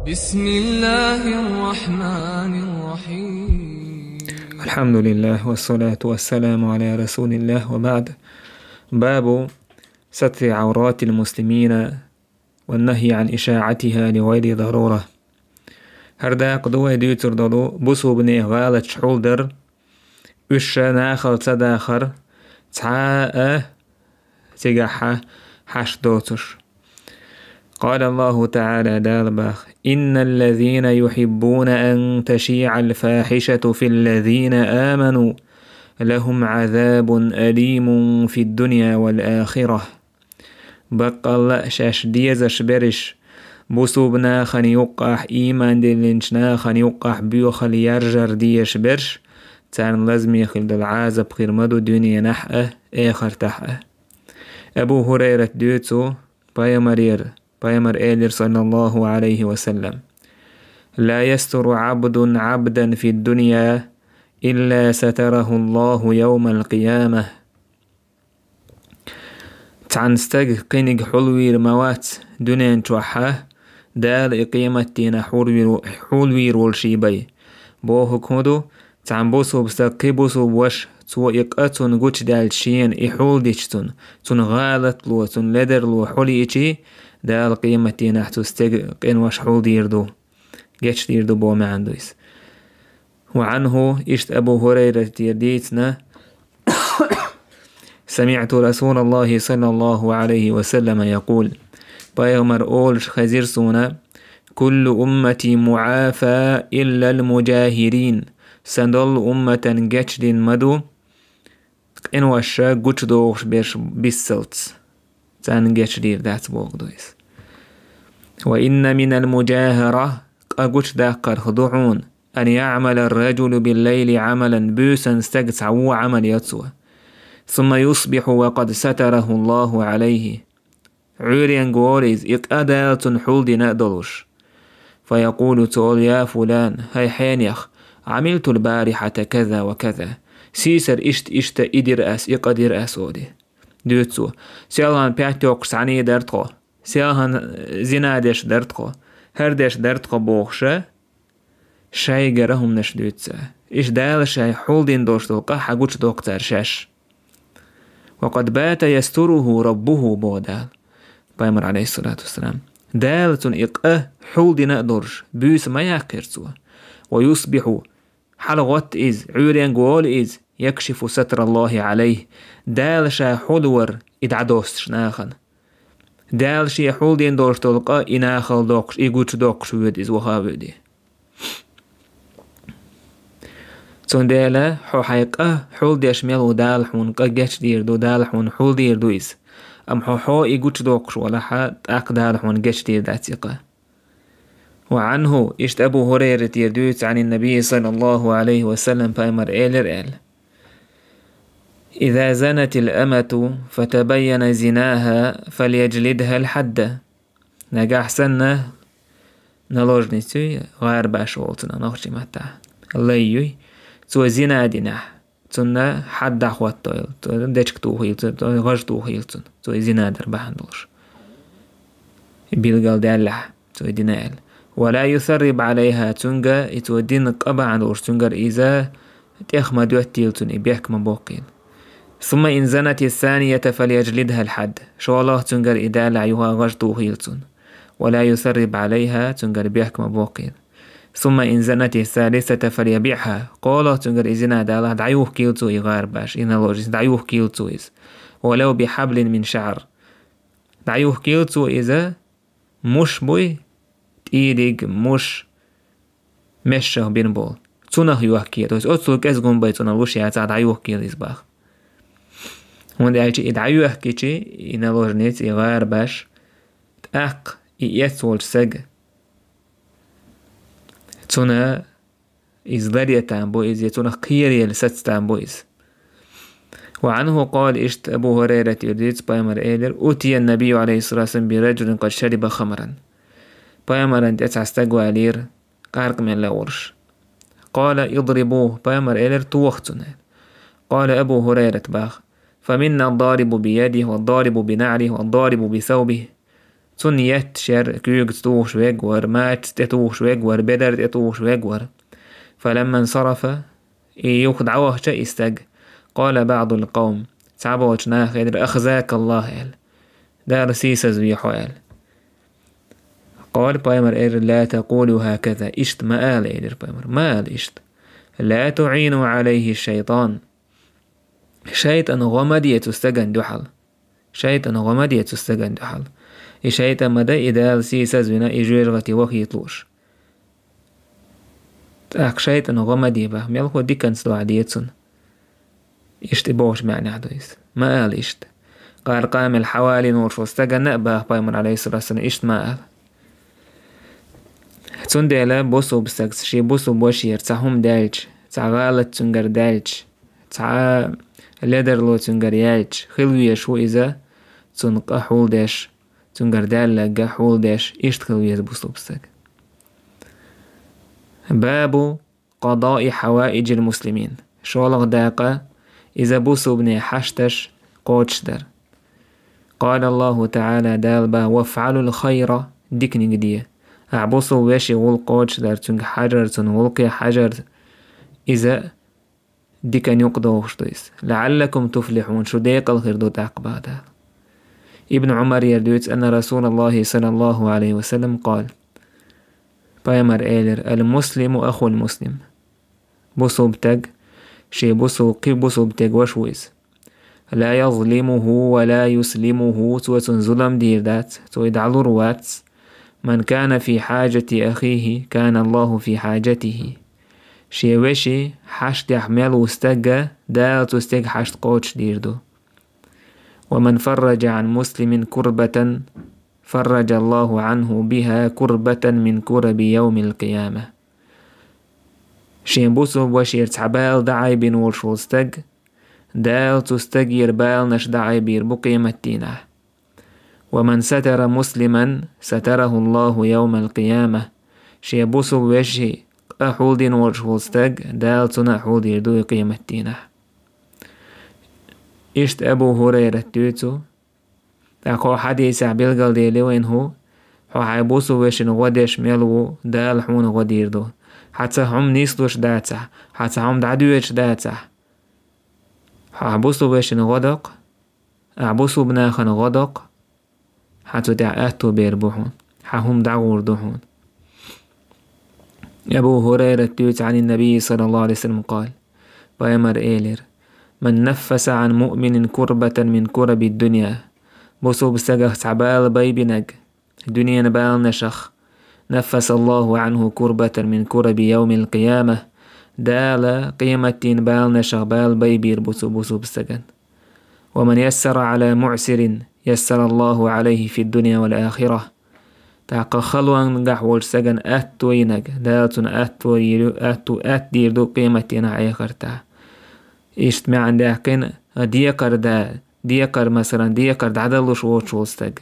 بسم الله الرحمن الرحيم. الحمد لله والصلاة والسلام على رسول الله وبعد. باب ستر عورات المسلمين والنهي عن إشاعتها لغير ضرورة. هردا قدوة ديوتر دلو بسو بني غالة شحولدر وشا ناخل تداخر تعاء تقاحة حش دوتر. قال الله تعالى دالباخ: إن الذين يحبون أن تشيع الفاحشة في الذين آمنوا لهم عذاب أليم في الدنيا والآخرة. بقى شاش ديزش برش بوسوبنا خن يقح إيمان دلنشنا خن يقح بيوخل يرجر ديش برش تان لازم يخل العازب خير مدو دنيا نحأه آخر تحأه. أبو هريرة ديوتو بايمر إيلر صلى الله عليه وسلم: لا يستر عبد عبدا في الدنيا إلا ستره الله يوم القيامة. تعنستق قينق حلوير موات دنيا توحاه دال إقيمتين حلوير والشيبي بوه كودو تعنبوسو بستقيبوسو بوش تو إقاتون قوش دال شين إحول ديشتون تون غالت لو تون لدر لو حولي إيشي دال قيمتين احتو استقين وش حول ديردو جيش ديردو بو ما عندويس. وعنه إشت أبو هريرة ديرديتنا: سمعت رسول الله صلى الله عليه وسلم يقول: بايغمر أولش خزير سونا: كل أمتي معافى إلا المجاهرين. سندل أمة جتشدين مدو إن وشا قوش دوغش بيش بيسلت تان جتشدير دات بوغدويس. وإن من المجاهرة أقوش داقر خضوعون أن يعمل الرجل بالليل عملا بوسا استقطعو عمل يتسوى ثم يصبح وقد ستره الله عليه عوريان قوليز إقادات حول دينا دلوش فيقول تقول: يا فلان هاي حينيخ عملت البارحة كذا وكذا. سيسر إشت إدر أس إقدر أسودي دوتسو سيالان بيعتوك سعني درتقو سيالان زنادش درتقو هردش درتقو بوخشة شاي جرهم نش دوتسا إش دال شاي حول دين دوش تلقى حقوش دوكتر شاش وقد بات يستره ربه بودال. بايمر عليه الصلاة والسلام دالتون إقاه حول دين درش بيس ما يقرسوا ويصبح حلغت إز عوريان قول إز يكشف ستر الله عليه دال شا حلور إدعدوست شناخن دال شي حول دين دورش تلقى إناخل دوكش إيقوش دوكش ود إز وخابدي تون دالا حو حيقه حول ديش ميلو دال حون قجش دير دو دال حون حول دير دو إز أم حو إيقوش دوكش ولا حد أق دال حون قش دير داتيقه. وعنه إشت أبو هريرة يردوت عن النبي صلى الله عليه وسلم بايمر إيلر إذا زنت الأمة فتبين زناها فليجلدها الحد. نجاح سنة نلوجني تي غير باشولتنا نخشي متى الليوي تو زنا دينح تنا حد أخوات طيل دشك توهيل تو غش توهيل تو زنا در بحندلش بيلقال دالح تو دينال ولا يثرب عليها تنجا يتودين قبع عن الورش تنجر إذا تأخما دوتيلتون إبيحك مبوقين. ثم إن زنت الثانية فليجلدها الحد شو الله تنجر إذا لعيوها غجتو هيلتون ولا يثرب عليها تنجر بيحك مبوقين. ثم إن زنت الثالثة فليبيعها قال تنجر إذنا داله دعيوه كيلتو إغار باش إن لوجس دعيوه كيلتو إذ ولو بحبل من شعر دعيوه كيلتو إذا مش بوي إيديك مش مشه بين بول تونه يوحكي توس أتصل كأزغون بيتنا وش يعتاد عيوحكي الإسباخ هون دعيتي إدعيوحكي شيء إن لوجنيت إغير باش تأق يسول سج تونه إزدارية تامبو إز يتونه قيري لست تامبو إز. وعنه قال إشت أبو هريرة يرديت بايمر إيلر: أوتي النبي عليه الصلاة والسلام برجل قد شرب خمرا. بايمر أنت أتعستقوا علير قارق من لاورش قال: اضربوه. بايمر إيلر توختنا. قال أبو هريرة باخ: فمنا الضارب بيده والضارب بنعله والضارب بثوبه تون يتشر كيوغ توش ويغور مات تتوش ويغور بدر تتوش ويغور. فلما انصرف يوخد عوه شيء استج. قال بعض القوم تعبوش ناخد أخزاك الله قال دار سيسا زويحو قال بايمر لا تقولوا هكذا اشت ما قال بايمر ما قال اشت لا تعينوا عليه الشيطان. شيطان غمدية تستجن دحل شيطان غمدية تستجن دحل شيطان مدى إدال سيسا زوينا إجويرغتي وخيطلوش تاك شيطان غمدية با ميالكو دي كان سلو عديتسن اشت بوش معنى عدويس ما قال اشت قال قام الحوالي نور شو استجن نأباه بايمر عليه الصلاة والسلام اشت ما قال تون ديلا بوسو بستكس شي بوسو بوشير تاهم دالج تا غالت تنجر دالج تا لدرلو تنجر يالج خلوية شو إذا تنقى حول داش تنجر دالة حول داش إشت خلوية بوسو بستك. باب قضاء حوائج المسلمين شولغ داقة إذا بوسو بني حشتش قوتش در. قال الله تعالى دالبا وافعلوا الخير ديكني قديه أعبصوا واشي والقوتش دار تنج حجر تنولقي حجر إذا دي كان يقضوش دويس لعلكم تفلحون شو ديق الخير دو تعقبا دار. ابن عمر يردويت أن رسول الله صلى الله عليه وسلم قال بايمر إيلر المسلم أخو المسلم بصو بتج شي بصو قي بصو بتج وشويز لا يظلمه ولا يسلمه توتن ظلم دير دات تو يدعلو روات. من كان في حاجة أخيه كان الله في حاجته شي وشي حشت يحمل واستجى دا تستج حشت قوتش ديردو. ومن فرج عن مسلم كربة فرج الله عنه بها كربة من كرب يوم القيامة. شي بوسو وشير تعبال دعاي بنور شو استج دا تستج يربال نش دعاي بير بقيمة تينه. ومن ستر مسلما ستره الله يوم القيامة شي بوسو وشي أحول دين ورشول استج دال تنا أحول ديردو قيمة تينه. اشت أبو هريرة توتو تاقو حديث عبيلغل ديلي وين هو حو بوسو وشي نغودش ميلو دال حون غديردو حتى هم نيسلوش داتا حتى هم دعدوش داتا حو بوسو وشي نغدق أعبوسو بناخن غدق حتى دعاتو بيربوحون حهم دعور دحون. أبو هريرة توت عن النبي صلى الله عليه وسلم قال بايمر إيلر من نفس عن مؤمن كربة من كرب الدنيا بصو بسجه تعبال بيبنج الدنيا نبال نشخ نفس الله عنه كربة من كرب يوم القيامة دال قيمة بال نشخ بال بيبير بصو بسجن. ومن يسر على معسر يسر الله عليه في الدنيا والآخرة تاق خلوان قحول سجن أتوينك دالتون أتو أتدير دو قيمتنا عيقرتا إشت ما عندكين ديقر دا ديقر مثلا ديقر دعدلوش وشولستك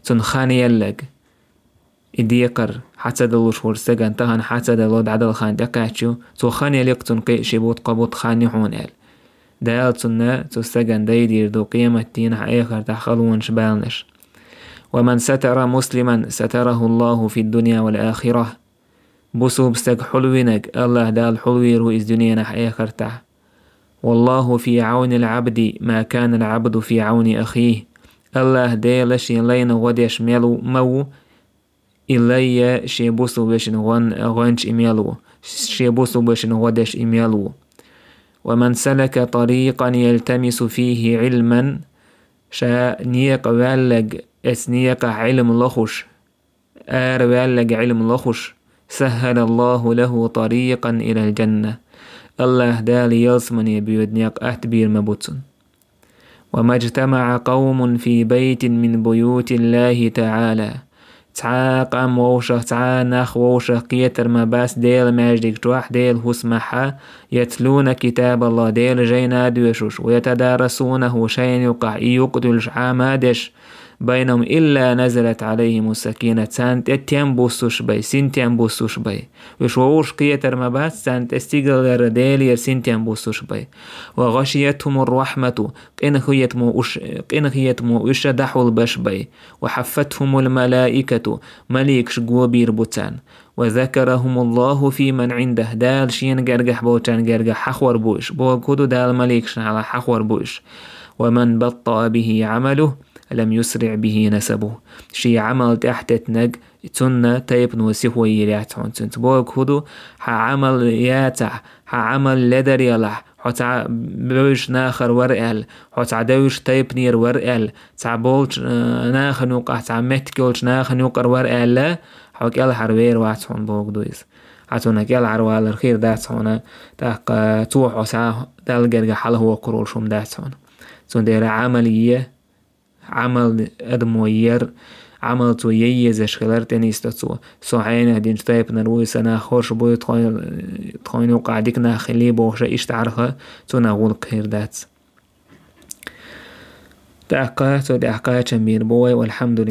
تون خاني يلق ديقر حتى دلوش ورستجن تهن حتى دلود عدل خان دقاتشو تو خاني لقتون قي شبوت قبوت خاني حونال دالتون تستجن ديدير دو قيمتين عيقر تخلون شبالنش. ومن ستر مسلما ستره الله في الدنيا والآخرة بصوب بستق حلوينك الله دال حلويرو إز دنيا نحيخر تح. والله في عون العبد ما كان العبد في عون أخيه الله دالش لين غدش ميلو مو إلي شي بصو بشن غنش إميلو شي بصو بشن غدش إميلو. ومن سلك طريقا يلتمس فيه علما شا نيق والج اسنيق علم لخش والج علم لخش سهل الله له طريقا إلى الجنة الله دالي يلسمن يبيودنيق أتبير مبوتسن. وما اجتمع قوم في بيت من بيوت الله تعالى تعاقم ووشه تعانخ ووشه قيتر ما باس ديل ماجدك توح ديل هسمحا يتلون كتاب الله ديل جينا دوشوش ويتدارسونه شين يقع يقتل عامادش بينهم إلا نزلت عليهم السكينة سانت اتيان بوسوش بي سنتيان بوسوش بي وشووش قيتر مبات سانت استيقل ديلير سنتيان بوسوش بي وغشيتهم الرحمة قنخيتمو دحول بش بي وحفتهم الملائكة مليك شقو بير بوتان وذكرهم الله في من عنده دال شين جرجح بوتان جرجح حخور بوش بو كودو دال مليكش على حخور بوش ومن بطأ به عمله لم يسرع به نسبه شي عمل تحت تنج تنة تيب نوسيه يلاتون تنت بو كودو عمل ياتح عمل لدر يلح حتى بوش ناخر ورقل حتى دوش تيب نير ورقل تعبولش ناخر نوقع تعمتكولش ناخر نوقر ورقل لا حوك يلا حروير واتحون بوك دويس عتونك يلا عروال الخير داتحونا تاق توح وسعه دالجرج حل هو قرول شوم داتحون تون دير عملية عمل أدموير عمل تويي زشخلر تنيستو صحيح دين تايب نروي سنة خوش بوي تخوين وقعدك ناخلي بوخشة إيش تعرفها تون أقول خير دات تاقا تو داقا تنبير بوي والحمد لله.